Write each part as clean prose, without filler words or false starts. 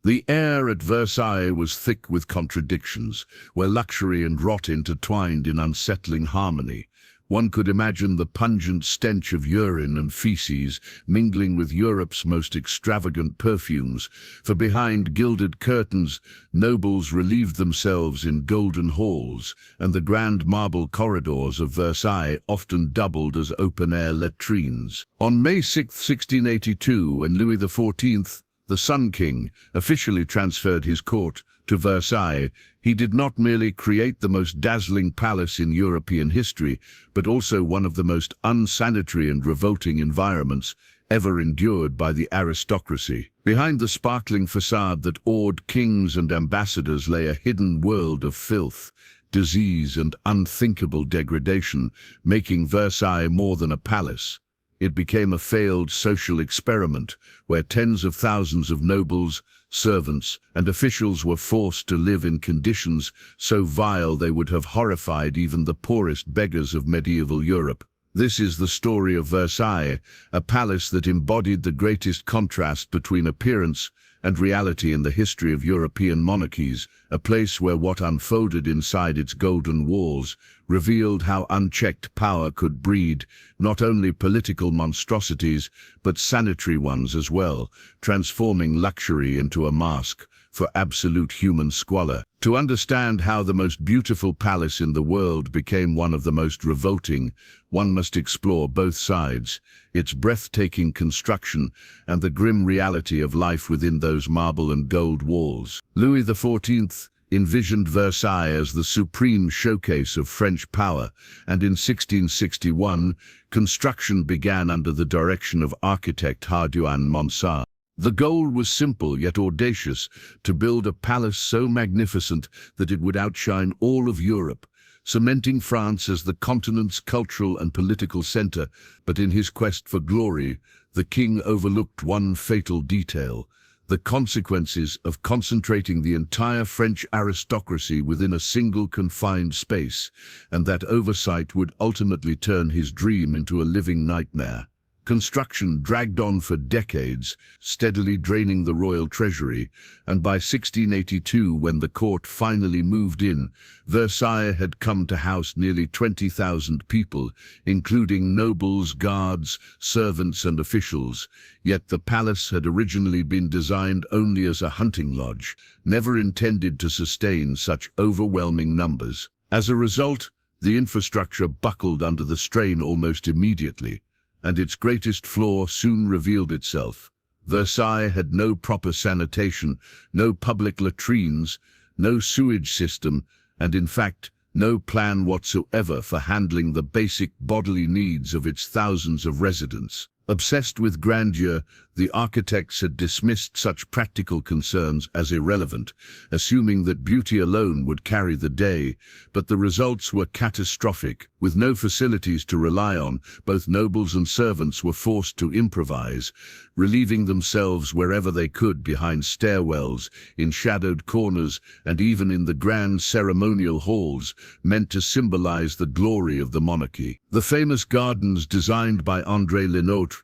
The air at Versailles was thick with contradictions, where luxury and rot intertwined in unsettling harmony. One could imagine the pungent stench of urine and feces mingling with Europe's most extravagant perfumes, for behind gilded curtains, nobles relieved themselves in golden halls, and the grand marble corridors of Versailles often doubled as open-air latrines. On May 6, 1682, when Louis XIV, the Sun King, officially transferred his court to Versailles, he did not merely create the most dazzling palace in European history, but also one of the most unsanitary and revolting environments ever endured by the aristocracy. Behind the sparkling facade that awed kings and ambassadors lay a hidden world of filth, disease, and unthinkable degradation, making Versailles more than a palace. It became a failed social experiment where tens of thousands of nobles, servants, and officials were forced to live in conditions so vile they would have horrified even the poorest beggars of medieval Europe. This is the story of Versailles, a palace that embodied the greatest contrast between appearance and reality in the history of European monarchies, a place where what unfolded inside its golden walls revealed how unchecked power could breed not only political monstrosities, but sanitary ones as well, transforming luxury into a mask for absolute human squalor. To understand how the most beautiful palace in the world became one of the most revolting, one must explore both sides, its breathtaking construction and the grim reality of life within those marble and gold walls. Louis XIV envisioned Versailles as the supreme showcase of French power, and in 1661, construction began under the direction of architect Hardouin Monsard. The goal was simple yet audacious, to build a palace so magnificent that it would outshine all of Europe, cementing France as the continent's cultural and political center. But in his quest for glory, the king overlooked one fatal detail: the consequences of concentrating the entire French aristocracy within a single confined space, and that oversight would ultimately turn his dream into a living nightmare. Construction dragged on for decades, steadily draining the royal treasury, and by 1682, when the court finally moved in, Versailles had come to house nearly 20,000 people, including nobles, guards, servants, and officials. Yet the palace had originally been designed only as a hunting lodge, never intended to sustain such overwhelming numbers. As a result, the infrastructure buckled under the strain almost immediately, and its greatest flaw soon revealed itself. Versailles had no proper sanitation, no public latrines, no sewage system, and in fact, no plan whatsoever for handling the basic bodily needs of its thousands of residents. Obsessed with grandeur, the architects had dismissed such practical concerns as irrelevant, assuming that beauty alone would carry the day, but the results were catastrophic. With no facilities to rely on, both nobles and servants were forced to improvise, relieving themselves wherever they could behind stairwells, in shadowed corners, and even in the grand ceremonial halls, meant to symbolize the glory of the monarchy. The famous gardens designed by André Lenotre,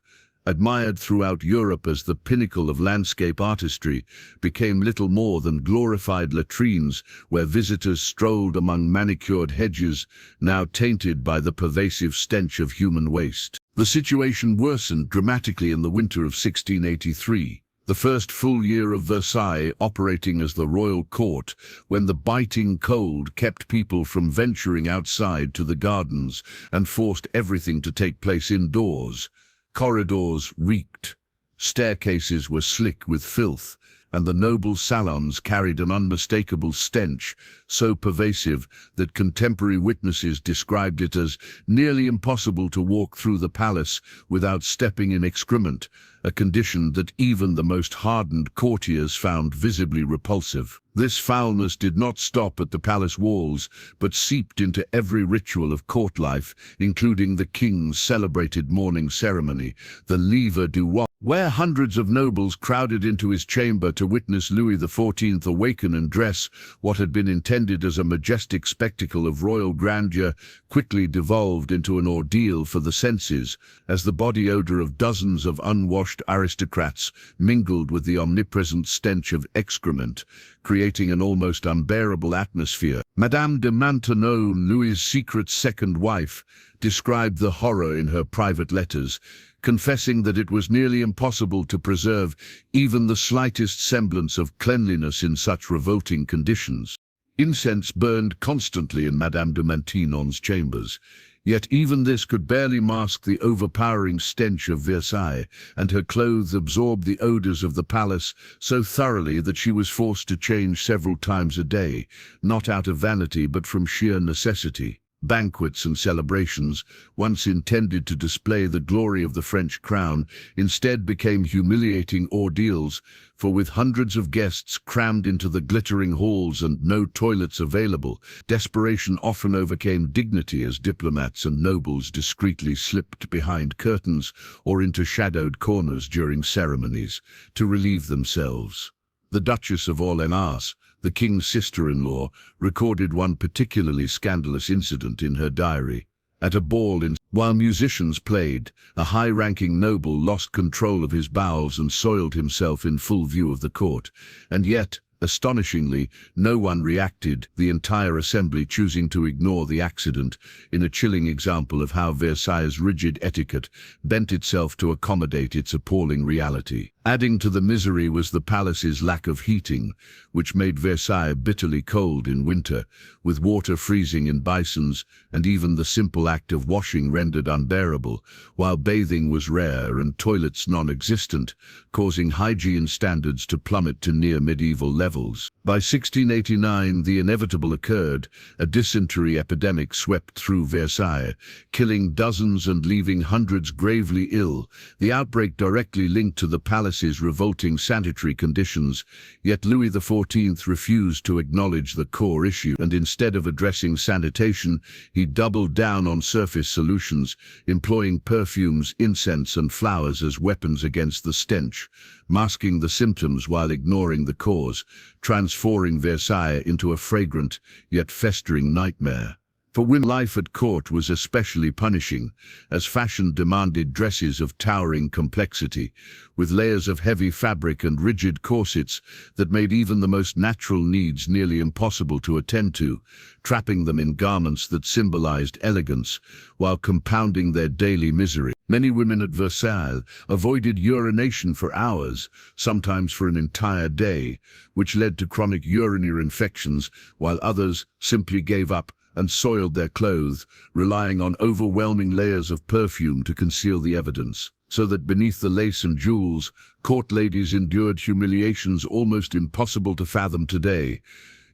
admired throughout Europe as the pinnacle of landscape artistry, became little more than glorified latrines where visitors strolled among manicured hedges, now tainted by the pervasive stench of human waste. The situation worsened dramatically in the winter of 1683, the first full year of Versailles operating as the royal court, when the biting cold kept people from venturing outside to the gardens and forced everything to take place indoors. Corridors reeked, staircases were slick with filth, and the noble salons carried an unmistakable stench, so pervasive that contemporary witnesses described it as nearly impossible to walk through the palace without stepping in excrement, a condition that even the most hardened courtiers found visibly repulsive. This foulness did not stop at the palace walls, but seeped into every ritual of court life, including the king's celebrated morning ceremony, the lever du roi. Where hundreds of nobles crowded into his chamber to witness Louis XIV awaken and dress, what had been intended as a majestic spectacle of royal grandeur quickly devolved into an ordeal for the senses, as the body odor of dozens of unwashed aristocrats mingled with the omnipresent stench of excrement, creating an almost unbearable atmosphere. Madame de Maintenon, Louis's secret second wife, described the horror in her private letters, confessing that it was nearly impossible to preserve even the slightest semblance of cleanliness in such revolting conditions. Incense burned constantly in Madame de Maintenon's chambers, yet even this could barely mask the overpowering stench of Versailles, and her clothes absorbed the odors of the palace so thoroughly that she was forced to change several times a day, not out of vanity but from sheer necessity. Banquets and celebrations, once intended to display the glory of the French crown, instead became humiliating ordeals, for with hundreds of guests crammed into the glittering halls and no toilets available, desperation often overcame dignity as diplomats and nobles discreetly slipped behind curtains or into shadowed corners during ceremonies to relieve themselves. The Duchess of Orléans, the king's sister-in-law, recorded one particularly scandalous incident in her diary. At a ball while musicians played, a high-ranking noble lost control of his bowels and soiled himself in full view of the court, and yet, astonishingly, no one reacted, the entire assembly choosing to ignore the accident, in a chilling example of how Versailles' rigid etiquette bent itself to accommodate its appalling reality. Adding to the misery was the palace's lack of heating, which made Versailles bitterly cold in winter, with water freezing in basins and even the simple act of washing rendered unbearable, while bathing was rare and toilets non-existent, causing hygiene standards to plummet to near medieval levels. By 1689, the inevitable occurred. A dysentery epidemic swept through Versailles, killing dozens and leaving hundreds gravely ill, the outbreak directly linked to the palace's revolting sanitary conditions, yet Louis XIV refused to acknowledge the core issue, and instead of addressing sanitation, he doubled down on surface solutions, employing perfumes, incense and flowers as weapons against the stench, masking the symptoms while ignoring the cause, transforming Versailles into a fragrant yet festering nightmare. For women, life at court was especially punishing, as fashion demanded dresses of towering complexity, with layers of heavy fabric and rigid corsets that made even the most natural needs nearly impossible to attend to, trapping them in garments that symbolized elegance, while compounding their daily misery. Many women at Versailles avoided urination for hours, sometimes for an entire day, which led to chronic urinary infections, while others simply gave up and soiled their clothes, relying on overwhelming layers of perfume to conceal the evidence, so that beneath the lace and jewels, court ladies endured humiliations almost impossible to fathom today.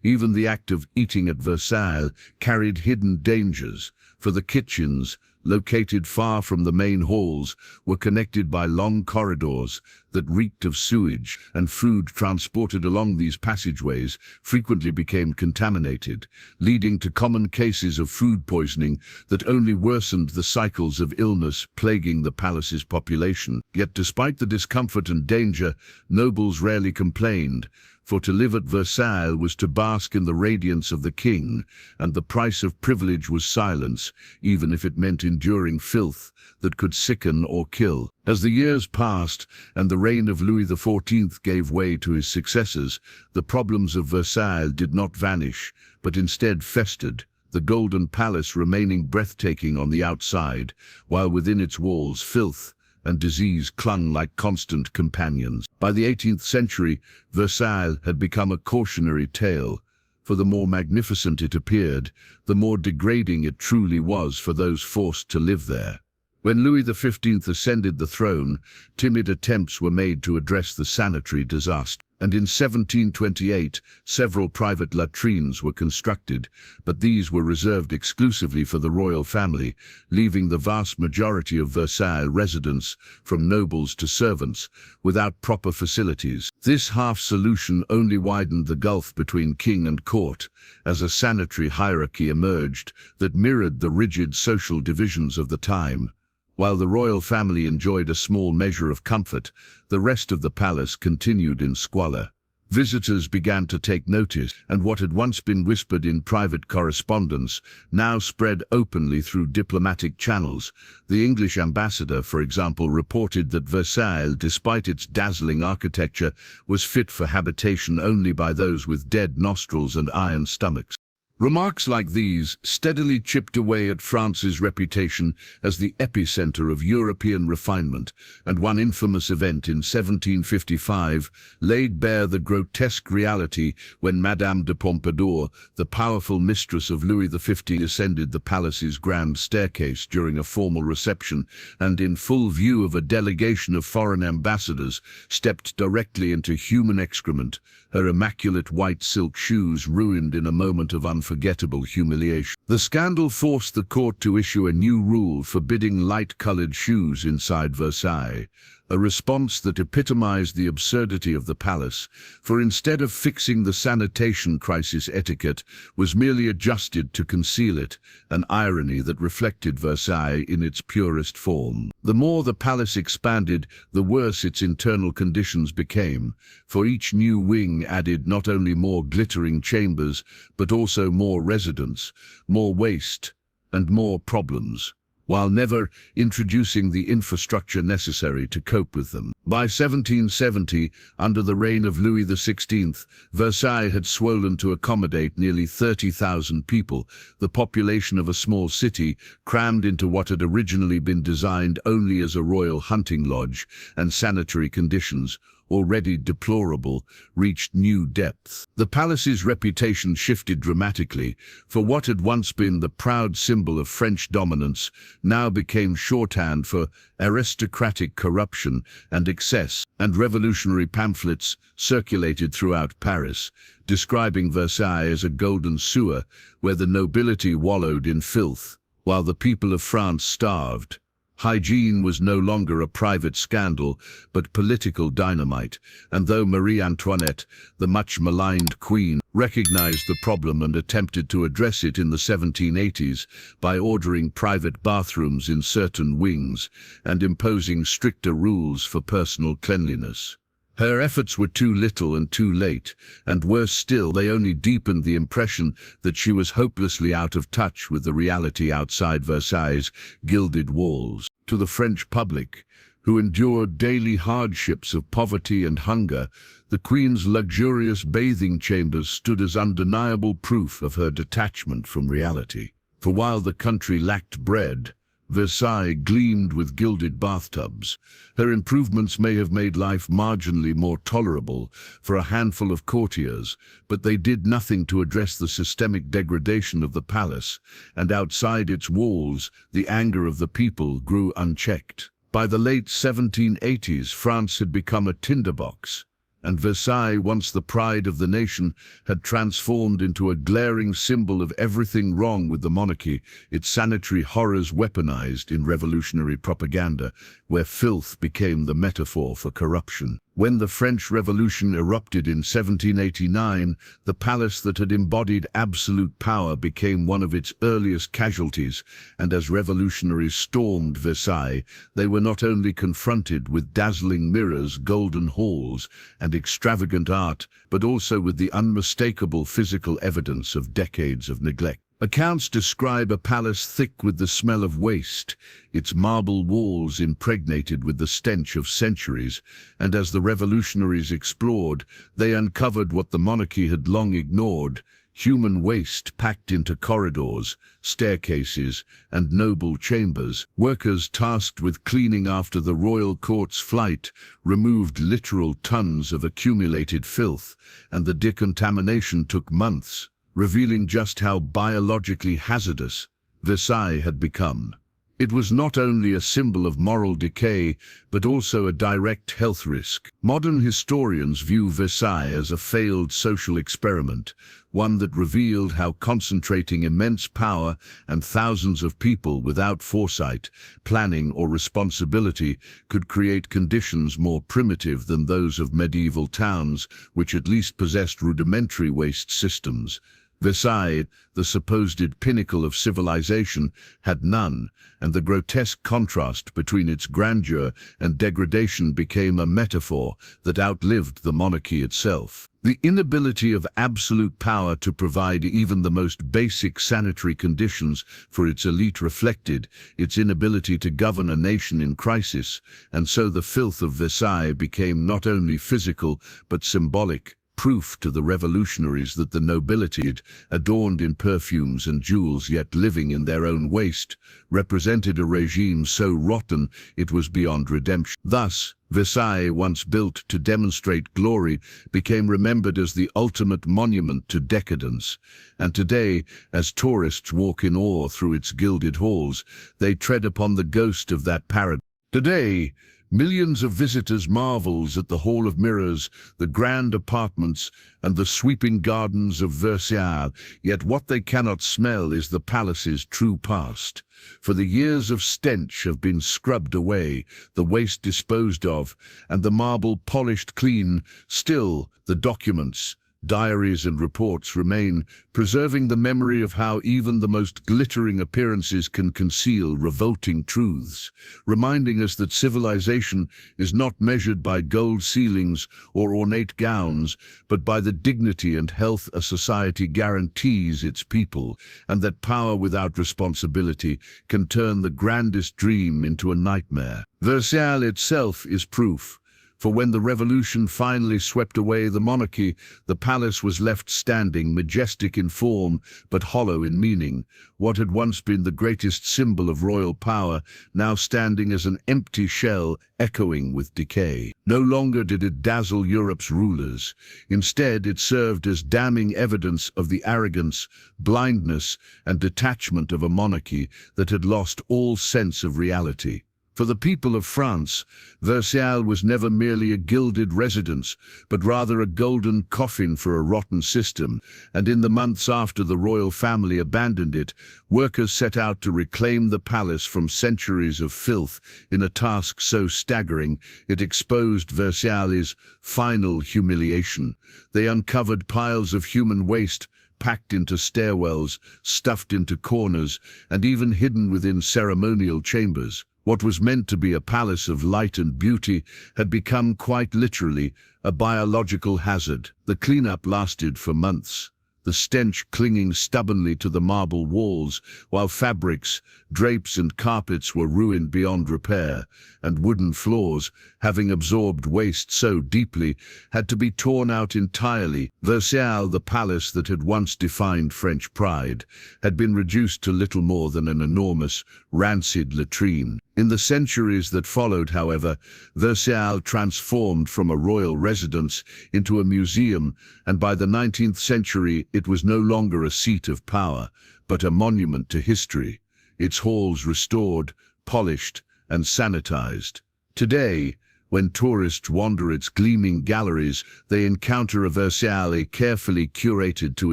Even the act of eating at Versailles carried hidden dangers, for the kitchens, located far from the main halls, were connected by long corridors that reeked of sewage, and food transported along these passageways frequently became contaminated, leading to common cases of food poisoning that only worsened the cycles of illness plaguing the palace's population. Yet despite the discomfort and danger, nobles rarely complained, for to live at Versailles was to bask in the radiance of the king, and the price of privilege was silence, even if it meant enduring filth that could sicken or kill. As the years passed and the reign of Louis XIV gave way to his successors, the problems of Versailles did not vanish, but instead festered, the Golden Palace remaining breathtaking on the outside, while within its walls filth and disease clung like constant companions. By the 18th century, Versailles had become a cautionary tale. For the more magnificent it appeared, the more degrading it truly was for those forced to live there. When Louis XV ascended the throne, timid attempts were made to address the sanitary disaster, and in 1728 several private latrines were constructed, but these were reserved exclusively for the royal family, leaving the vast majority of Versailles residents, from nobles to servants, without proper facilities. This half-solution only widened the gulf between king and court, as a sanitary hierarchy emerged that mirrored the rigid social divisions of the time. While the royal family enjoyed a small measure of comfort, the rest of the palace continued in squalor. Visitors began to take notice, and what had once been whispered in private correspondence now spread openly through diplomatic channels. The English ambassador, for example, reported that Versailles, despite its dazzling architecture, was fit for habitation only by those with dead nostrils and iron stomachs. Remarks like these steadily chipped away at France's reputation as the epicenter of European refinement, and one infamous event in 1755 laid bare the grotesque reality when Madame de Pompadour, the powerful mistress of Louis XV, ascended the palace's grand staircase during a formal reception and, in full view of a delegation of foreign ambassadors, stepped directly into human excrement, her immaculate white silk shoes ruined in a moment of unforgettable humiliation. The scandal forced the court to issue a new rule forbidding light-colored shoes inside Versailles, a response that epitomized the absurdity of the palace, for instead of fixing the sanitation crisis, etiquette was merely adjusted to conceal it, an irony that reflected Versailles in its purest form. The more the palace expanded, the worse its internal conditions became, for each new wing added not only more glittering chambers, but also more residents, more waste, and more problems, while never introducing the infrastructure necessary to cope with them. By 1770, under the reign of Louis XVI, Versailles had swollen to accommodate nearly 30,000 people, the population of a small city crammed into what had originally been designed only as a royal hunting lodge, and sanitary conditions, already deplorable, reached new depths. The palace's reputation shifted dramatically, for what had once been the proud symbol of French dominance now became shorthand for aristocratic corruption and excess, and revolutionary pamphlets circulated throughout Paris, describing Versailles as a golden sewer where the nobility wallowed in filth, while the people of France starved. Hygiene was no longer a private scandal, but political dynamite, and though Marie Antoinette, the much-maligned queen, recognized the problem and attempted to address it in the 1780s by ordering private bathrooms in certain wings and imposing stricter rules for personal cleanliness, her efforts were too little and too late, and worse still, they only deepened the impression that she was hopelessly out of touch with the reality outside Versailles' gilded walls. To the French public, who endured daily hardships of poverty and hunger, the Queen's luxurious bathing chambers stood as undeniable proof of her detachment from reality. For while the country lacked bread, Versailles gleamed with gilded bathtubs. Her improvements may have made life marginally more tolerable for a handful of courtiers, but they did nothing to address the systemic degradation of the palace, and outside its walls, the anger of the people grew unchecked. By the late 1780s, France had become a tinderbox, and Versailles, once the pride of the nation, had transformed into a glaring symbol of everything wrong with the monarchy, its sanitary horrors weaponized in revolutionary propaganda, where filth became the metaphor for corruption. When the French Revolution erupted in 1789, the palace that had embodied absolute power became one of its earliest casualties, and as revolutionaries stormed Versailles, they were not only confronted with dazzling mirrors, golden halls, and extravagant art, but also with the unmistakable physical evidence of decades of neglect. Accounts describe a palace thick with the smell of waste, its marble walls impregnated with the stench of centuries, and as the revolutionaries explored, they uncovered what the monarchy had long ignored: human waste packed into corridors, staircases, and noble chambers. Workers tasked with cleaning after the royal court's flight removed literal tons of accumulated filth, and the decontamination took months, revealing just how biologically hazardous Versailles had become. It was not only a symbol of moral decay, but also a direct health risk. Modern historians view Versailles as a failed social experiment, one that revealed how concentrating immense power and thousands of people without foresight, planning, or responsibility could create conditions more primitive than those of medieval towns, which at least possessed rudimentary waste systems. Versailles, the supposed pinnacle of civilization, had none, and the grotesque contrast between its grandeur and degradation became a metaphor that outlived the monarchy itself. The inability of absolute power to provide even the most basic sanitary conditions for its elite reflected its inability to govern a nation in crisis, and so the filth of Versailles became not only physical but symbolic, proof to the revolutionaries that the nobility, adorned in perfumes and jewels yet living in their own waste, represented a regime so rotten it was beyond redemption. Thus, Versailles, once built to demonstrate glory, became remembered as the ultimate monument to decadence. And today, as tourists walk in awe through its gilded halls, they tread upon the ghost of that paradise. Today, millions of visitors marvel at the Hall of Mirrors, the grand apartments, and the sweeping gardens of Versailles, yet what they cannot smell is the palace's true past. For the years of stench have been scrubbed away, the waste disposed of, and the marble polished clean. Still, the documents, diaries and reports remain, preserving the memory of how even the most glittering appearances can conceal revolting truths, reminding us that civilization is not measured by gold ceilings or ornate gowns, but by the dignity and health a society guarantees its people, and that power without responsibility can turn the grandest dream into a nightmare. Versailles itself is proof. For when the revolution finally swept away the monarchy, the palace was left standing, majestic in form, but hollow in meaning. What had once been the greatest symbol of royal power, now standing as an empty shell, echoing with decay. No longer did it dazzle Europe's rulers. Instead, it served as damning evidence of the arrogance, blindness, and detachment of a monarchy that had lost all sense of reality. For the people of France, Versailles was never merely a gilded residence, but rather a golden coffin for a rotten system, and in the months after the royal family abandoned it, workers set out to reclaim the palace from centuries of filth in a task so staggering it exposed Versailles' final humiliation. They uncovered piles of human waste, packed into stairwells, stuffed into corners, and even hidden within ceremonial chambers. What was meant to be a palace of light and beauty had become quite literally a biological hazard. The cleanup lasted for months, the stench clinging stubbornly to the marble walls, while fabrics, drapes and carpets were ruined beyond repair, and wooden floors, having absorbed waste so deeply, had to be torn out entirely. Versailles, the palace that had once defined French pride, had been reduced to little more than an enormous, rancid latrine. In the centuries that followed, however, Versailles transformed from a royal residence into a museum, and by the 19th century it was no longer a seat of power, but a monument to history, its halls restored, polished, and sanitized. Today, when tourists wander its gleaming galleries, they encounter a Versailles carefully curated to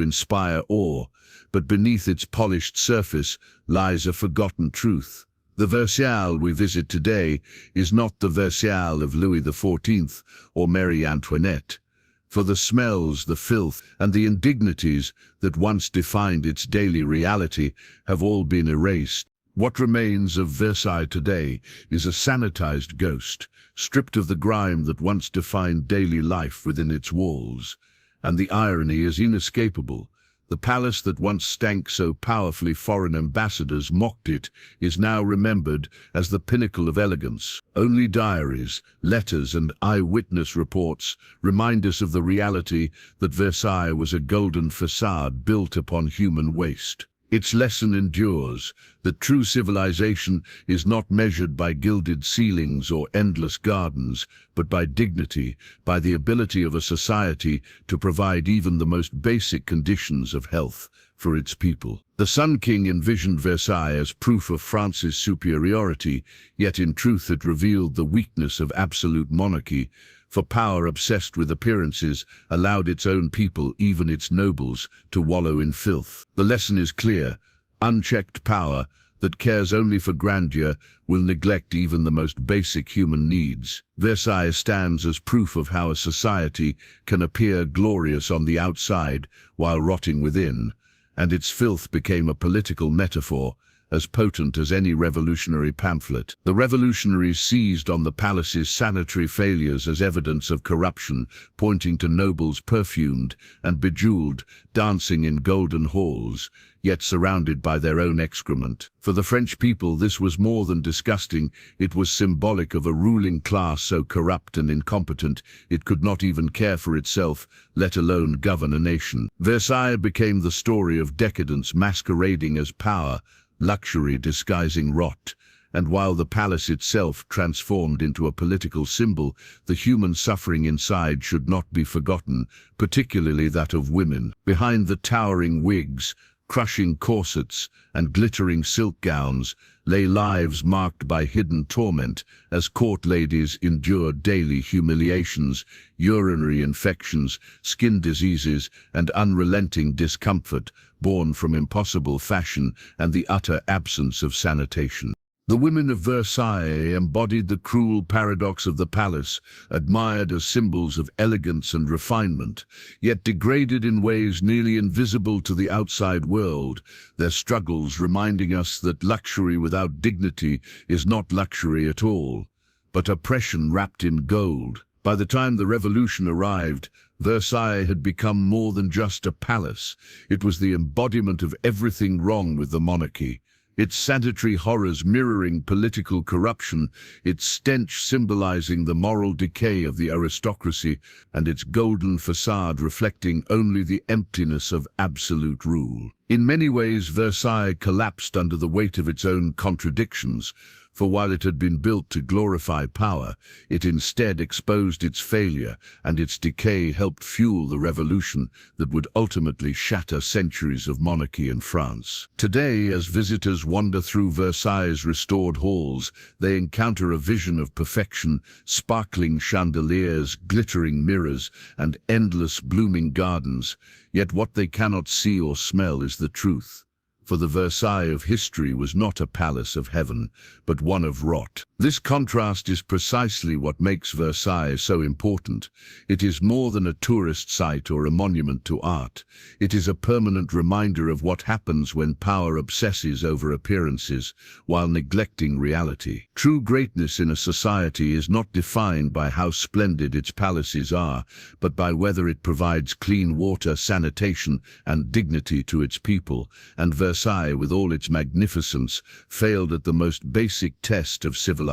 inspire awe, but beneath its polished surface lies a forgotten truth. The Versailles we visit today is not the Versailles of Louis XIV or Marie Antoinette, for the smells, the filth, and the indignities that once defined its daily reality have all been erased. What remains of Versailles today is a sanitized ghost, stripped of the grime that once defined daily life within its walls. And the irony is inescapable. The palace that once stank so powerfully foreign ambassadors mocked it is now remembered as the pinnacle of elegance. Only diaries, letters and eyewitness reports remind us of the reality that Versailles was a golden facade built upon human waste. Its lesson endures, that true civilization is not measured by gilded ceilings or endless gardens, but by dignity, by the ability of a society to provide even the most basic conditions of health for its people. The Sun King envisioned Versailles as proof of France's superiority, yet in truth it revealed the weakness of absolute monarchy, for power obsessed with appearances allowed its own people, even its nobles, to wallow in filth. The lesson is clear. Unchecked power that cares only for grandeur will neglect even the most basic human needs. Versailles stands as proof of how a society can appear glorious on the outside while rotting within, and its filth became a political metaphor as potent as any revolutionary pamphlet. The revolutionaries seized on the palace's sanitary failures as evidence of corruption, pointing to nobles perfumed and bejeweled, dancing in golden halls, yet surrounded by their own excrement. For the French people, this was more than disgusting. It was symbolic of a ruling class so corrupt and incompetent it could not even care for itself, let alone govern a nation. Versailles became the story of decadence masquerading as power, luxury disguising rot, and while the palace itself transformed into a political symbol, the human suffering inside should not be forgotten, particularly that of women. Behind the towering wigs, crushing corsets, and glittering silk gowns lay lives marked by hidden torment as court ladies endured daily humiliations, urinary infections, skin diseases, and unrelenting discomfort born from impossible fashion and the utter absence of sanitation. The women of Versailles embodied the cruel paradox of the palace, admired as symbols of elegance and refinement, yet degraded in ways nearly invisible to the outside world, their struggles reminding us that luxury without dignity is not luxury at all, but oppression wrapped in gold. By the time the revolution arrived, Versailles had become more than just a palace. It was the embodiment of everything wrong with the monarchy. Its sanitary horrors mirroring political corruption, its stench symbolizing the moral decay of the aristocracy, and its golden facade reflecting only the emptiness of absolute rule. In many ways, Versailles collapsed under the weight of its own contradictions, for while it had been built to glorify power, it instead exposed its failure, and its decay helped fuel the revolution that would ultimately shatter centuries of monarchy in France. Today, as visitors wander through Versailles' restored halls, they encounter a vision of perfection, sparkling chandeliers, glittering mirrors, and endless blooming gardens. Yet what they cannot see or smell is the truth. For the Versailles of history was not a palace of heaven, but one of rot. This contrast is precisely what makes Versailles so important. It is more than a tourist site or a monument to art. It is a permanent reminder of what happens when power obsesses over appearances while neglecting reality. True greatness in a society is not defined by how splendid its palaces are, but by whether it provides clean water, sanitation, and dignity to its people. And Versailles, with all its magnificence, failed at the most basic test of civilization.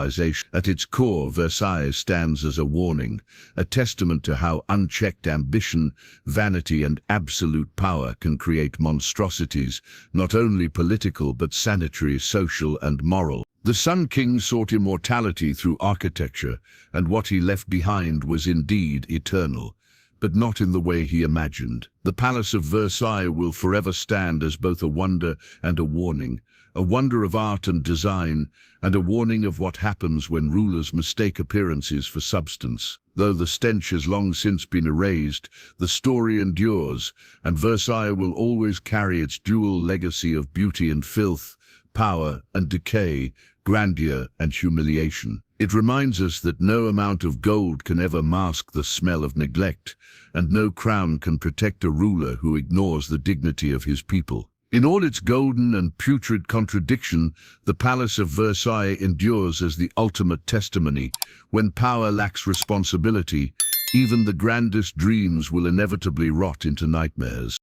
At its core, Versailles stands as a warning, a testament to how unchecked ambition, vanity, and absolute power can create monstrosities, not only political but sanitary, social, and moral. The Sun King sought immortality through architecture, and what he left behind was indeed eternal, but not in the way he imagined. The Palace of Versailles will forever stand as both a wonder and a warning, a wonder of art and design, and a warning of what happens when rulers mistake appearances for substance. Though the stench has long since been erased, the story endures, and Versailles will always carry its dual legacy of beauty and filth, power and decay, grandeur and humiliation. It reminds us that no amount of gold can ever mask the smell of neglect, and no crown can protect a ruler who ignores the dignity of his people. In all its golden and putrid contradiction, the Palace of Versailles endures as the ultimate testimony. When power lacks responsibility, even the grandest dreams will inevitably rot into nightmares.